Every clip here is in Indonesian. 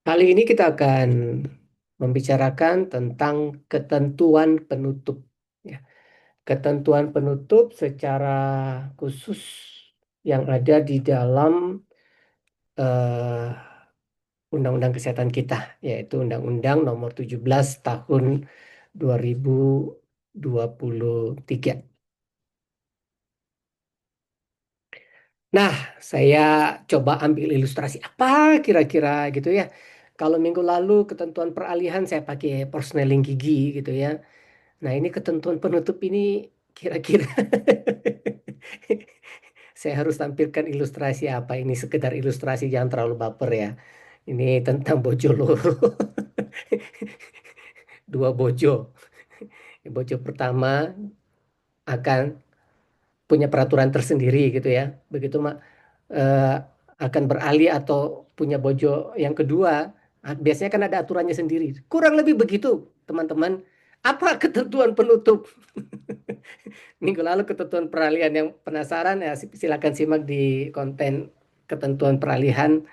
Kali ini kita akan membicarakan tentang ketentuan penutup. Ya. Ketentuan penutup secara khusus yang ada di dalam eh, Undang-Undang Kesehatan kita, yaitu Undang-Undang Nomor 17 Tahun 2023. Nah, saya coba ambil ilustrasi apa kira-kira gitu ya. Kalau minggu lalu ketentuan peralihan saya pakai persneling gigi gitu ya. Nah, ini ketentuan penutup ini kira-kira saya harus tampilkan ilustrasi apa ini, sekedar ilustrasi, jangan terlalu baper ya. Ini tentang bojo loro. Dua bojo. Bojo pertama akan punya peraturan tersendiri gitu ya. Begitu Mak, eh, akan beralih atau punya bojo yang kedua, biasanya kan ada aturannya sendiri. Kurang lebih begitu, teman-teman. Apa ketentuan penutup? Minggu lalu ketentuan peralihan, yang penasaran ya silakan simak di konten ketentuan peralihan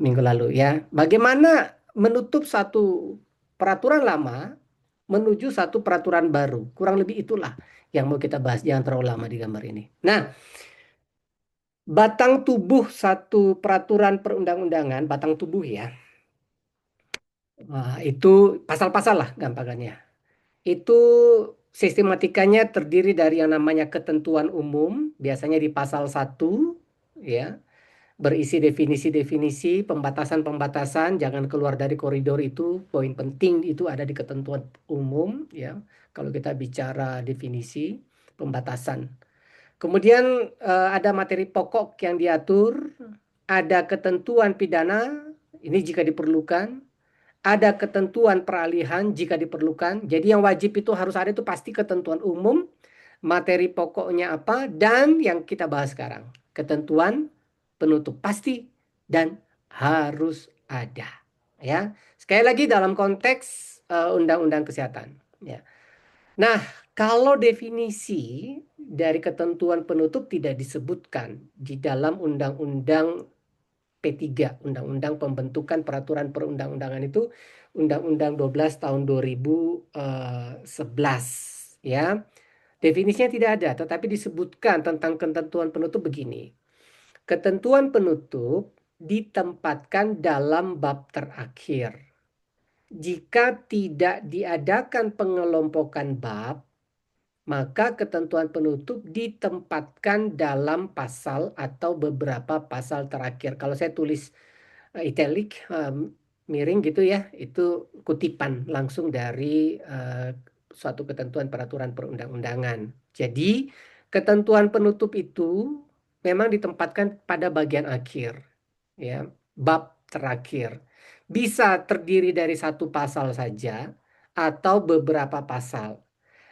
minggu lalu ya. Bagaimana menutup satu peraturan lama menuju satu peraturan baru. Kurang lebih itulah yang mau kita bahas. Jangan terlalu lama di gambar ini. Nah, batang tubuh satu peraturan perundang-undangan, batang tubuh ya. Itu pasal-pasal lah gampangannya. Itu sistematikanya terdiri dari yang namanya ketentuan umum, biasanya di pasal 1, ya, berisi definisi-definisi, pembatasan-pembatasan, jangan keluar dari koridor itu, poin penting itu ada di ketentuan umum, ya. Kalau kita bicara definisi, pembatasan. Kemudian ada materi pokok yang diatur, ada ketentuan pidana, ini jika diperlukan, ada ketentuan peralihan jika diperlukan. Jadi yang wajib itu harus ada itu pasti ketentuan umum, materi pokoknya apa, dan yang kita bahas sekarang, ketentuan penutup pasti dan harus ada. Ya, sekali lagi dalam konteks Undang-Undang Kesehatan. Ya. Nah, kalau definisi dari ketentuan penutup tidak disebutkan di dalam Undang-Undang P3, Undang-Undang Pembentukan Peraturan Perundang-undangan itu, Undang-Undang 12 tahun 2011, ya. Definisinya tidak ada, tetapi disebutkan tentang ketentuan penutup begini. Ketentuan penutup ditempatkan dalam bab terakhir. Jika tidak diadakan pengelompokan bab, maka ketentuan penutup ditempatkan dalam pasal atau beberapa pasal terakhir. Kalau saya tulis italic, miring gitu ya, itu kutipan langsung dari suatu ketentuan peraturan perundang-undangan. Jadi ketentuan penutup itu memang ditempatkan pada bagian akhir, ya, bab terakhir. Bisa terdiri dari satu pasal saja atau beberapa pasal.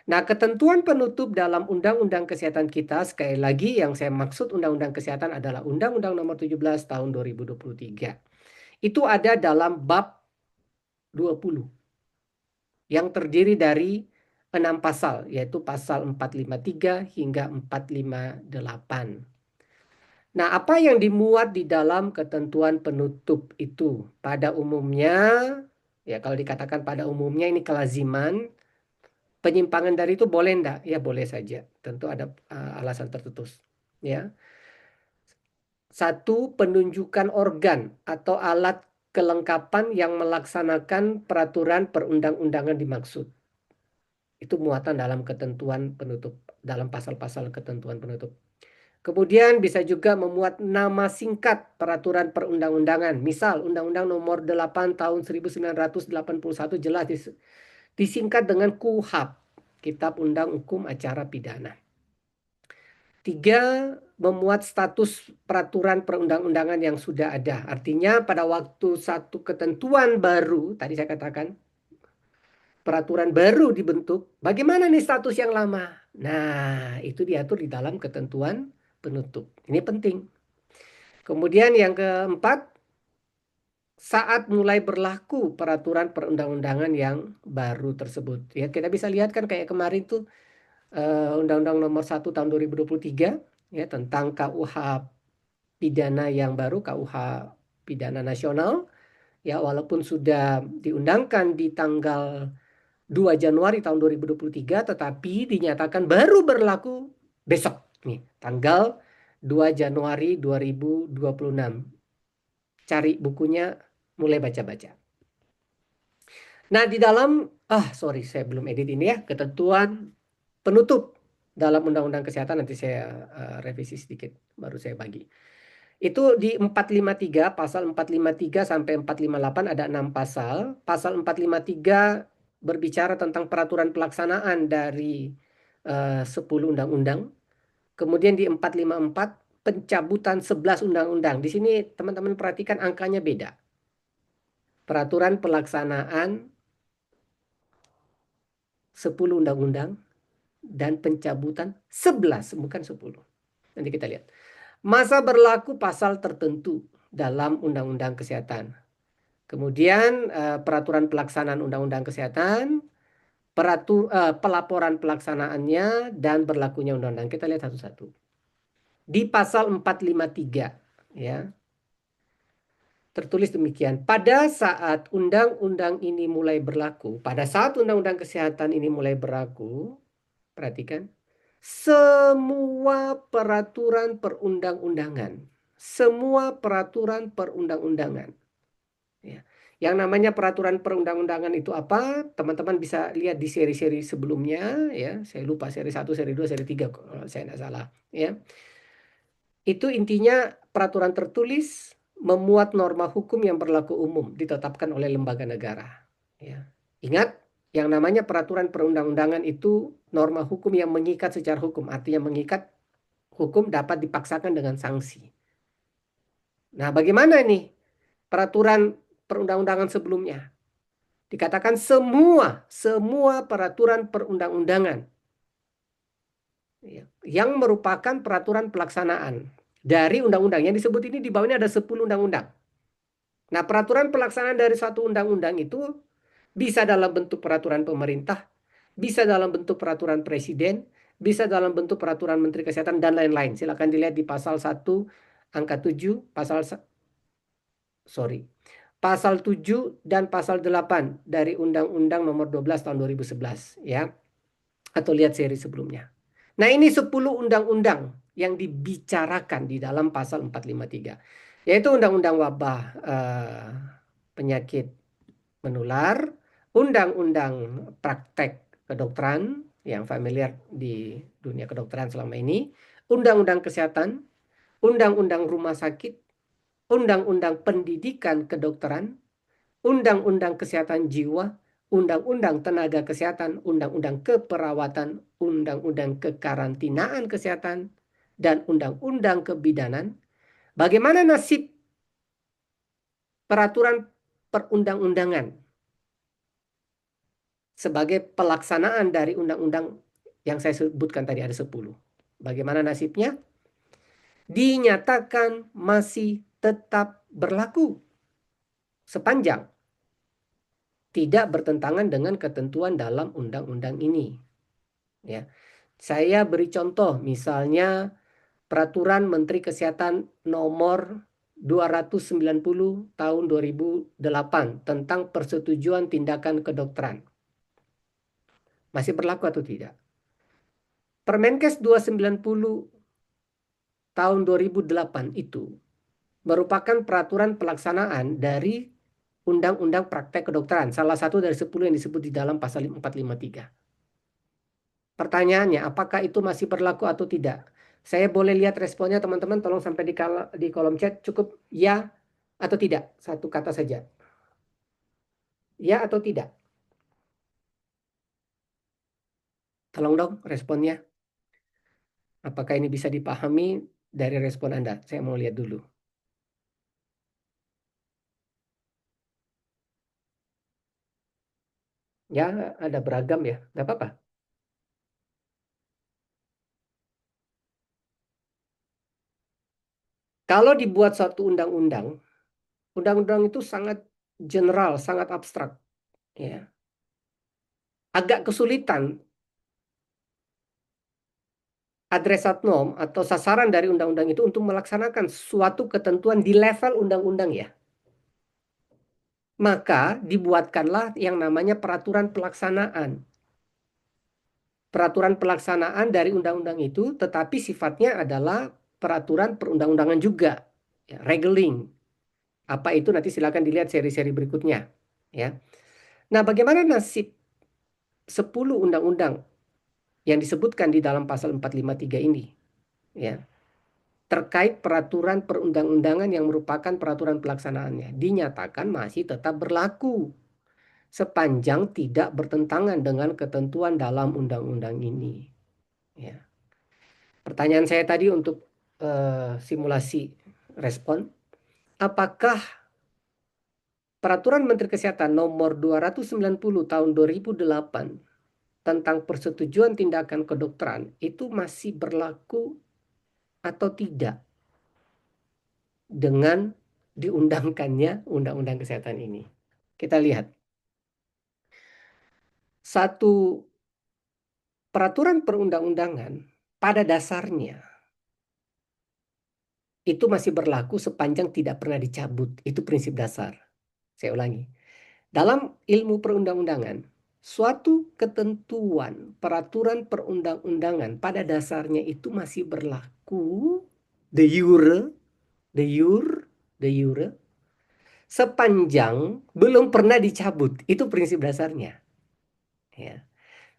Nah, ketentuan penutup dalam Undang-Undang Kesehatan kita, sekali lagi yang saya maksud Undang-Undang Kesehatan adalah Undang-Undang Nomor 17 Tahun 2023. Itu ada dalam bab 20 yang terdiri dari 6 pasal, yaitu pasal 453 hingga 458. Nah, apa yang dimuat di dalam ketentuan penutup itu? Pada umumnya, ya kalau dikatakan pada umumnya ini kelaziman, penyimpangan dari itu boleh enggak? Ya boleh saja. Tentu ada alasan tertentu. Ya. Satu, penunjukan organ atau alat kelengkapan yang melaksanakan peraturan perundang-undangan dimaksud. Itu muatan dalam ketentuan penutup, dalam pasal-pasal ketentuan penutup. Kemudian bisa juga memuat nama singkat peraturan perundang-undangan. Misal Undang-Undang Nomor 8 Tahun 1981 jelas disingkat dengan KUHAP, Kitab Undang Hukum Acara Pidana. Tiga, memuat status peraturan perundang-undangan yang sudah ada. Artinya pada waktu satu ketentuan baru, tadi saya katakan, peraturan baru dibentuk, bagaimana nih status yang lama? Nah, itu diatur di dalam ketentuan penutup. Ini penting. Kemudian yang keempat, saat mulai berlaku peraturan perundang-undangan yang baru tersebut. Ya, kita bisa lihat kan kayak kemarin tuh Undang-Undang Nomor 1 Tahun 2023 ya tentang KUH pidana yang baru, KUH pidana nasional, ya walaupun sudah diundangkan di tanggal 2 Januari tahun 2023, tetapi dinyatakan baru berlaku besok nih, tanggal 2 Januari 2026. Cari bukunya, mulai baca-baca. Nah, di dalam, sorry saya belum edit ini ya, ketentuan penutup dalam Undang-Undang Kesehatan, nanti saya revisi sedikit, baru saya bagi. Itu di 453, pasal 453 sampai 458 ada 6 pasal. Pasal 453 berbicara tentang peraturan pelaksanaan dari 10 undang-undang. Kemudian di 454 pencabutan 11 undang-undang. Di sini teman-teman perhatikan angkanya beda. Peraturan pelaksanaan 10 undang-undang dan pencabutan 11, bukan 10. Nanti kita lihat. Masa berlaku pasal tertentu dalam Undang-Undang Kesehatan. Kemudian peraturan pelaksanaan Undang-Undang Kesehatan, pelaporan pelaksanaannya, dan berlakunya undang-undang. Kita lihat satu-satu. Di pasal 453 ya, tertulis demikian. Pada saat undang-undang ini mulai berlaku, pada saat Undang-Undang Kesehatan ini mulai berlaku, perhatikan, semua peraturan perundang-undangan, ya. Yang namanya peraturan perundang-undangan itu apa? Teman-teman bisa lihat di seri-seri sebelumnya, ya. Saya lupa seri 1, seri 2, seri 3 kalau saya tidak salah, ya. Itu intinya peraturan tertulis memuat norma hukum yang berlaku umum ditetapkan oleh lembaga negara, ya. Ingat, yang namanya peraturan perundang-undangan itu norma hukum yang mengikat secara hukum, artinya mengikat hukum dapat dipaksakan dengan sanksi. Nah, bagaimana nih peraturan perundang-undangan sebelumnya? Dikatakan semua peraturan perundang-undangan yang merupakan peraturan pelaksanaan dari undang-undang. Yang disebut ini di bawahnya ada 10 undang-undang. Nah, peraturan pelaksanaan dari suatu undang-undang itu bisa dalam bentuk peraturan pemerintah, bisa dalam bentuk peraturan presiden, bisa dalam bentuk peraturan Menteri Kesehatan, dan lain-lain. Silakan dilihat di pasal 1 angka 7, pasal 7 dan pasal 8 dari Undang-Undang Nomor 12 tahun 2011, ya. Atau lihat seri sebelumnya. Nah, ini 10 undang-undang yang dibicarakan di dalam pasal 453, yaitu Undang-Undang Wabah Penyakit Menular, Undang-Undang Praktek Kedokteran yang familiar di dunia kedokteran selama ini, Undang-Undang Kesehatan, Undang-Undang Rumah Sakit, Undang-Undang Pendidikan Kedokteran, Undang-Undang Kesehatan Jiwa, Undang-Undang Tenaga Kesehatan, Undang-Undang Keperawatan, Undang-Undang Kekarantinaan Kesehatan, dan Undang-Undang Kebidanan. Bagaimana nasib peraturan perundang-undangan sebagai pelaksanaan dari undang-undang yang saya sebutkan tadi ada 10? Bagaimana nasibnya? Dinyatakan masih tetap berlaku sepanjang tidak bertentangan dengan ketentuan dalam undang-undang ini. Ya, saya beri contoh, misalnya Peraturan Menteri Kesehatan Nomor 290 tahun 2008 tentang persetujuan tindakan kedokteran. Masih berlaku atau tidak? Permenkes 290 tahun 2008 itu merupakan peraturan pelaksanaan dari Undang-Undang Praktek Kedokteran, salah satu dari 10 yang disebut di dalam pasal 453. Pertanyaannya, apakah itu masih berlaku atau tidak? Saya boleh lihat responnya teman-teman, tolong sampai di kolom chat, cukup ya atau tidak, satu kata saja. Ya atau tidak? Tolong dong responnya. Apakah ini bisa dipahami dari respon Anda? Saya mau lihat dulu. Ya, ada beragam ya, nggak apa-apa. Kalau dibuat suatu undang-undang, undang-undang itu sangat general, sangat abstrak, ya. Agak kesulitan adresat norm atau sasaran dari undang-undang itu untuk melaksanakan suatu ketentuan di level undang-undang ya. Maka dibuatkanlah yang namanya peraturan pelaksanaan. Peraturan pelaksanaan dari undang-undang itu, tetapi sifatnya adalah peraturan perundang-undangan juga, ya, regeling. Apa itu nanti silakan dilihat seri-seri berikutnya, ya. Nah, bagaimana nasib 10 undang-undang yang disebutkan di dalam pasal 453 ini, ya, terkait peraturan perundang-undangan yang merupakan peraturan pelaksanaannya, dinyatakan masih tetap berlaku sepanjang tidak bertentangan dengan ketentuan dalam undang-undang ini, ya. Pertanyaan saya tadi untuk simulasi respon, apakah Peraturan Menteri Kesehatan Nomor 290 Tahun 2008 tentang persetujuan tindakan kedokteran itu masih berlaku atau tidak dengan diundangkannya Undang-Undang Kesehatan ini? Kita lihat. Satu peraturan perundang-undangan pada dasarnya itu masih berlaku sepanjang tidak pernah dicabut. Itu prinsip dasar. Saya ulangi. Dalam ilmu perundang-undangan, suatu ketentuan peraturan perundang-undangan pada dasarnya itu masih berlaku de jure, de jure, de jure, sepanjang belum pernah dicabut. Itu prinsip dasarnya. Ya.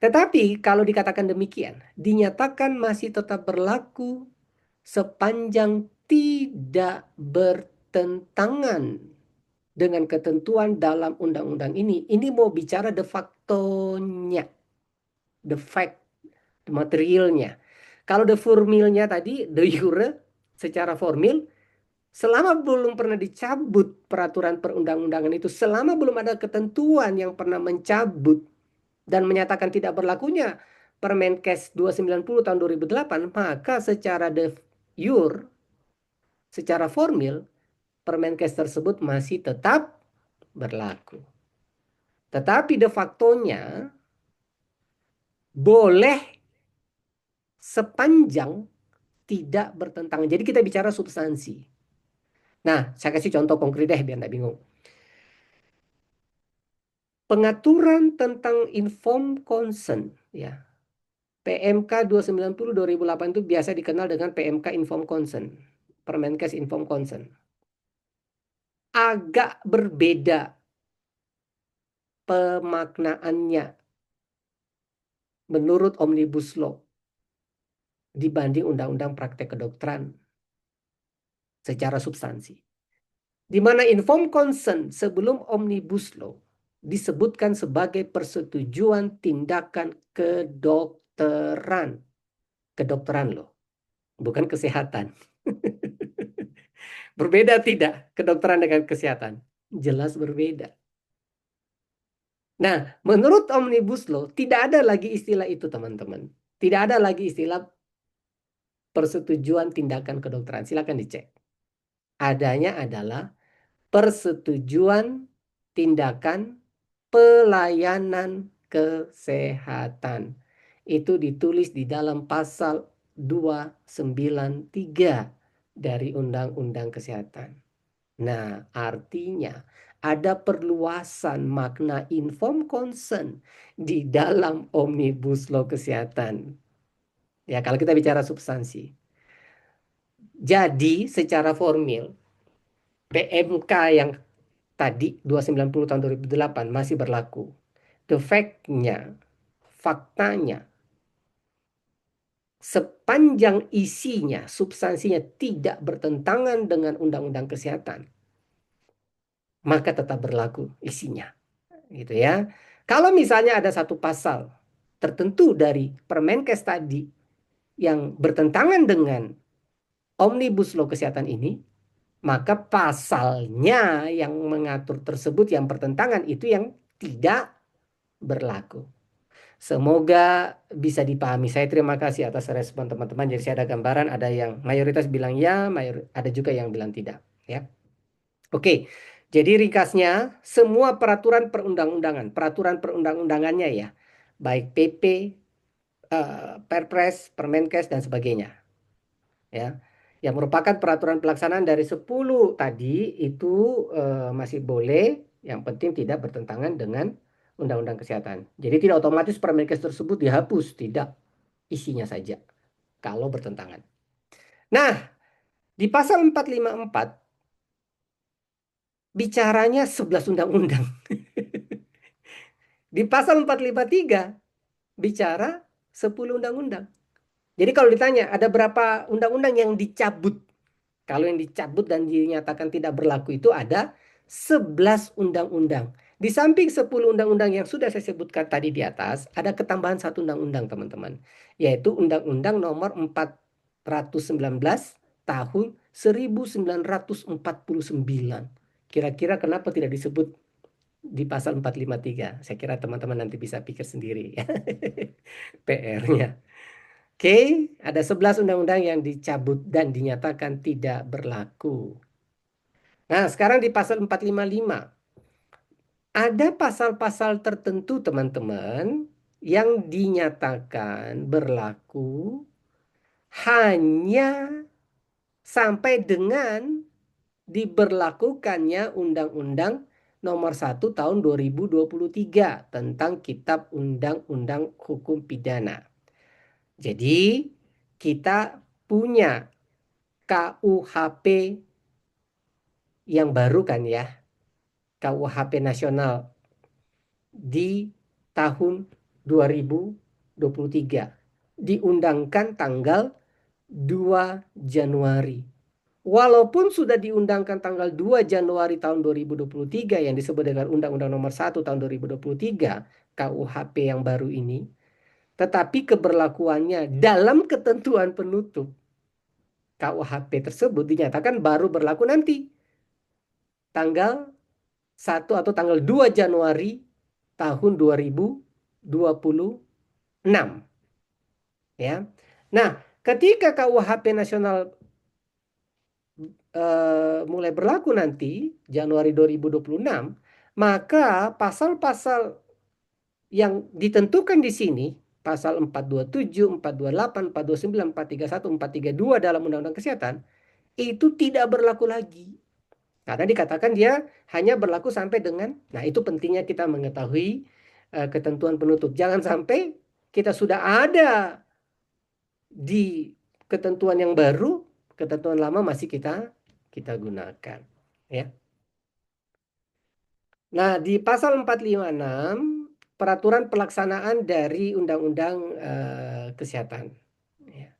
Tetapi kalau dikatakan demikian, dinyatakan masih tetap berlaku sepanjang tidak bertentangan dengan ketentuan dalam undang-undang ini. Ini mau bicara de facto-nya, the fact, materialnya. Kalau de formilnya tadi, de jure, secara formil, selama belum pernah dicabut peraturan perundang-undangan itu, selama belum ada ketentuan yang pernah mencabut dan menyatakan tidak berlakunya Permenkes 290 tahun 2008, maka secara de jure, secara formil, Permenkes tersebut masih tetap berlaku. Tetapi de facto-nya boleh sepanjang tidak bertentangan. Jadi kita bicara substansi. Nah, saya kasih contoh konkret deh biar nggak bingung. Pengaturan tentang informed consent, ya. PMK 290 2008 itu biasa dikenal dengan PMK Informed Consent. Permenkes Informed Consent. Agak berbeda pemaknaannya menurut Omnibus Law dibanding Undang-Undang Praktek Kedokteran secara substansi. Di mana informed consent sebelum Omnibus Law disebutkan sebagai persetujuan tindakan kedokteran. Kedokteran loh, bukan kesehatan. Berbeda tidak kedokteran dengan kesehatan? Jelas berbeda. Nah, menurut Omnibus Law tidak ada lagi istilah itu, teman-teman. Tidak ada lagi istilah persetujuan tindakan kedokteran. Silakan dicek. Adanya adalah persetujuan tindakan pelayanan kesehatan. Itu ditulis di dalam pasal 293 dari Undang-Undang Kesehatan. Nah, artinya ada perluasan makna informed consent di dalam Omnibus Law Kesehatan. Ya, kalau kita bicara substansi. Jadi, secara formil, PMK yang tadi 290 tahun 2008 masih berlaku. The fact-nya, faktanya, sepanjang isinya, substansinya tidak bertentangan dengan Undang-Undang Kesehatan, maka tetap berlaku isinya, gitu ya. Kalau misalnya ada satu pasal tertentu dari Permenkes tadi yang bertentangan dengan Omnibus Law Kesehatan ini, maka pasalnya yang mengatur tersebut yang bertentangan itu yang tidak berlaku. Semoga bisa dipahami. Saya terima kasih atas respon teman-teman. Jadi saya ada gambaran, ada yang mayoritas bilang ya, ada juga yang bilang tidak. Ya, oke. Jadi ringkasnya, semua peraturan perundang-undangan, peraturan perundang-undangannya ya, baik PP, Perpres, Permenkes dan sebagainya, ya. Yang merupakan peraturan pelaksanaan dari 10 tadi itu masih boleh, yang penting tidak bertentangan dengan Undang-Undang Kesehatan. Jadi tidak otomatis Permenkes tersebut dihapus, tidak, isinya saja kalau bertentangan. Nah, di pasal 454 bicaranya 11 undang-undang. Di pasal 453 bicara 10 undang-undang. Jadi kalau ditanya ada berapa undang-undang yang dicabut? Kalau yang dicabut dan dinyatakan tidak berlaku itu ada 11 undang-undang. Di samping 10 undang-undang yang sudah saya sebutkan tadi di atas, ada ketambahan satu undang-undang, teman-teman, yaitu Undang-Undang Nomor 419 tahun 1949. Kira-kira kenapa tidak disebut di pasal 453? Saya kira teman-teman nanti bisa pikir sendiri ya. PR-nya. Oke, ada 11 undang-undang yang dicabut dan dinyatakan tidak berlaku. Nah, sekarang di pasal 455 ada pasal-pasal tertentu, teman-teman, yang dinyatakan berlaku hanya sampai dengan diberlakukannya Undang-Undang Nomor 1 tahun 2023 tentang Kitab Undang-Undang Hukum Pidana. Jadi, kita punya KUHP yang baru kan ya, KUHP nasional di tahun 2023. Diundangkan tanggal 2 Januari. Walaupun sudah diundangkan tanggal 2 Januari tahun 2023 yang disebut dengan Undang-Undang Nomor 1 tahun 2023, KUHP yang baru ini, tetapi keberlakuannya dalam ketentuan penutup KUHP tersebut dinyatakan baru berlaku nanti tanggal 1 atau tanggal 2 Januari tahun 2026, ya. Nah, ketika KUHP nasional mulai berlaku nanti Januari 2026, maka pasal-pasal yang ditentukan di sini, pasal 427, 428, 429, 431, 432 dalam Undang-Undang Kesehatan itu tidak berlaku lagi. Karena dikatakan dia hanya berlaku sampai dengan, nah itu pentingnya kita mengetahui ketentuan penutup. Jangan sampai kita sudah ada di ketentuan yang baru, ketentuan lama masih kita gunakan. Ya. Nah, di pasal 456 peraturan pelaksanaan dari Undang-Undang Kesehatan. Ya.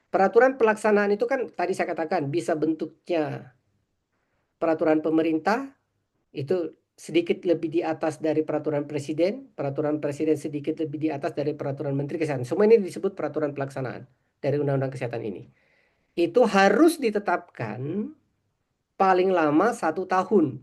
Peraturan pelaksanaan itu kan tadi saya katakan bisa bentuknya peraturan pemerintah, itu sedikit lebih di atas dari peraturan presiden sedikit lebih di atas dari peraturan menteri kesehatan. Semua ini disebut peraturan pelaksanaan dari undang-undang kesehatan ini. Itu harus ditetapkan paling lama 1 tahun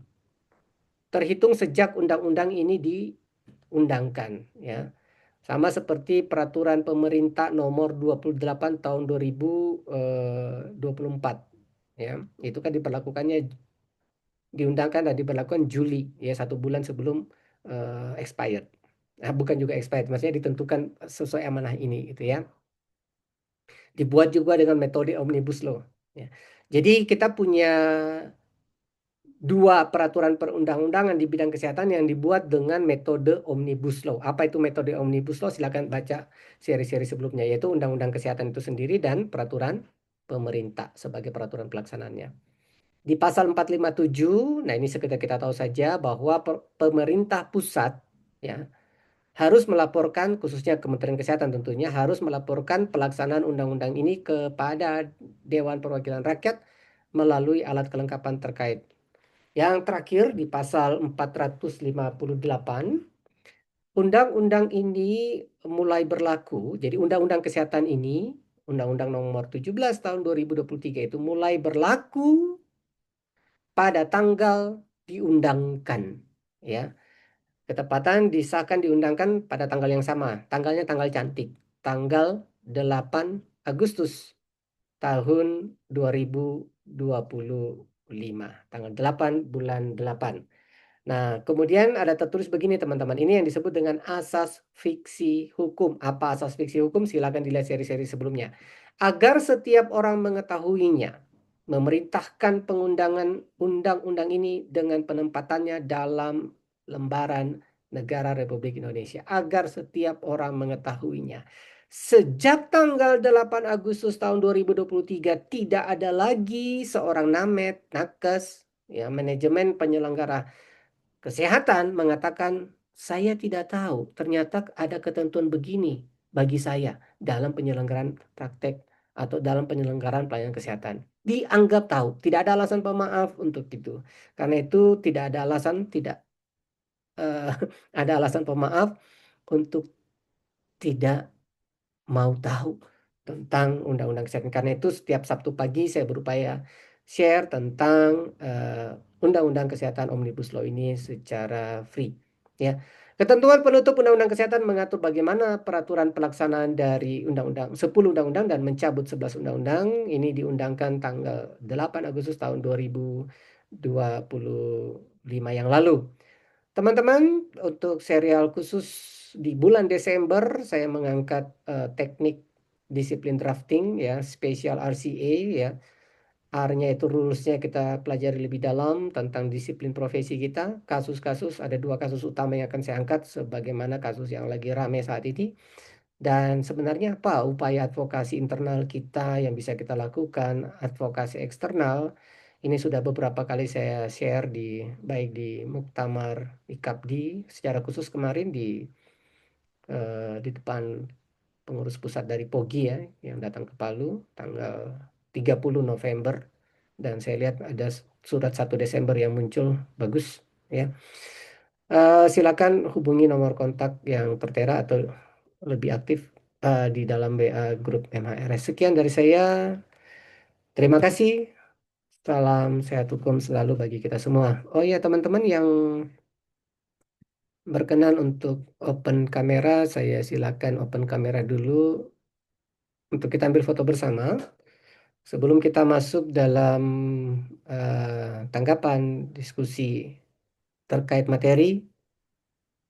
terhitung sejak undang-undang ini diundangkan, ya. Sama seperti peraturan pemerintah nomor 28 tahun 2024, ya. Itu kan diundangkan dan diberlakukan Juli, ya, 1 bulan sebelum expired. Nah, bukan juga expired, maksudnya ditentukan sesuai amanah ini, gitu ya. Dibuat juga dengan metode omnibus law. Ya. Jadi kita punya 2 peraturan perundang-undangan di bidang kesehatan yang dibuat dengan metode omnibus law. Apa itu metode omnibus law? Silakan baca seri-seri sebelumnya, yaitu undang-undang kesehatan itu sendiri dan peraturan pemerintah sebagai peraturan pelaksanaannya. Di pasal 457, nah ini sekedar kita tahu saja bahwa pemerintah pusat, ya, harus melaporkan, khususnya Kementerian Kesehatan tentunya, harus melaporkan pelaksanaan undang-undang ini kepada Dewan Perwakilan Rakyat melalui alat kelengkapan terkait. Yang terakhir di pasal 458, undang-undang ini mulai berlaku. Jadi undang-undang kesehatan ini, Undang-Undang Nomor 17 tahun 2023 itu mulai berlaku pada tanggal diundangkan, ya. Ketepatan disahkan diundangkan pada tanggal yang sama. Tanggalnya tanggal cantik, tanggal 8 Agustus tahun 2025. Tanggal 8 bulan 8. Nah, kemudian ada tertulis begini teman-teman, ini yang disebut dengan asas fiksi hukum. Apa asas fiksi hukum? Silakan dilihat seri-seri sebelumnya. Agar setiap orang mengetahuinya, memerintahkan pengundangan undang-undang ini dengan penempatannya dalam lembaran negara Republik Indonesia. Agar setiap orang mengetahuinya. Sejak tanggal 8 Agustus tahun 2023 tidak ada lagi seorang namet, nakes, ya, manajemen penyelenggara kesehatan mengatakan, saya tidak tahu ternyata ada ketentuan begini bagi saya dalam penyelenggaraan praktek atau dalam penyelenggaraan pelayanan kesehatan. Dianggap tahu, tidak ada alasan pemaaf untuk itu. Karena itu tidak ada alasan eh, ada alasan pemaaf untuk tidak mau tahu tentang undang-undang kesehatan. Karena itu setiap Sabtu pagi saya berupaya share tentang undang-undang kesehatan Omnibus Law ini secara free. Ya, ketentuan penutup undang-undang kesehatan mengatur bagaimana peraturan pelaksanaan dari undang-undang 10 undang-undang dan mencabut 11 undang-undang. Ini diundangkan tanggal 8 Agustus tahun 2025 yang lalu. Teman-teman, untuk serial khusus di bulan Desember saya mengangkat teknik disiplin drafting, ya, spesial RCA, ya. R-nya itu rules-nya kita pelajari lebih dalam tentang disiplin profesi kita. Kasus-kasus, ada 2 kasus utama yang akan saya angkat sebagaimana kasus yang lagi rame saat ini. Dan sebenarnya apa upaya advokasi internal kita yang bisa kita lakukan, advokasi eksternal. Ini sudah beberapa kali saya share baik di Muktamar IKAPDI secara khusus kemarin di depan pengurus pusat dari POGI, ya, yang datang ke Palu tanggal 30 November, dan saya lihat ada surat 1 Desember yang muncul, bagus, ya. Silakan hubungi nomor kontak yang tertera atau lebih aktif di dalam WA grup MHRS. Sekian dari saya. Terima kasih. Salam sehat hukum selalu bagi kita semua. Oh ya, teman-teman yang berkenan untuk open kamera, saya silakan open kamera dulu untuk kita ambil foto bersama. Sebelum kita masuk dalam tanggapan diskusi terkait materi,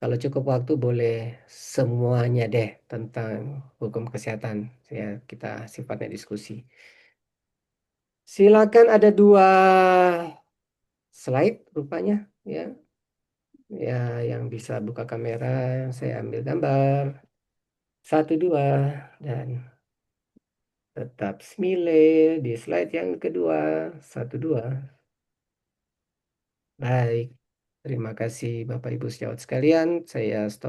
kalau cukup waktu boleh semuanya deh tentang hukum kesehatan. Ya, kita sifatnya diskusi. Silakan, ada 2 slide rupanya, ya. Ya, yang bisa buka kamera, saya ambil gambar. 1, 2, dan tetap smile di slide yang kedua. 1, 2. Baik. Terima kasih Bapak Ibu sejawat sekalian. Saya stop.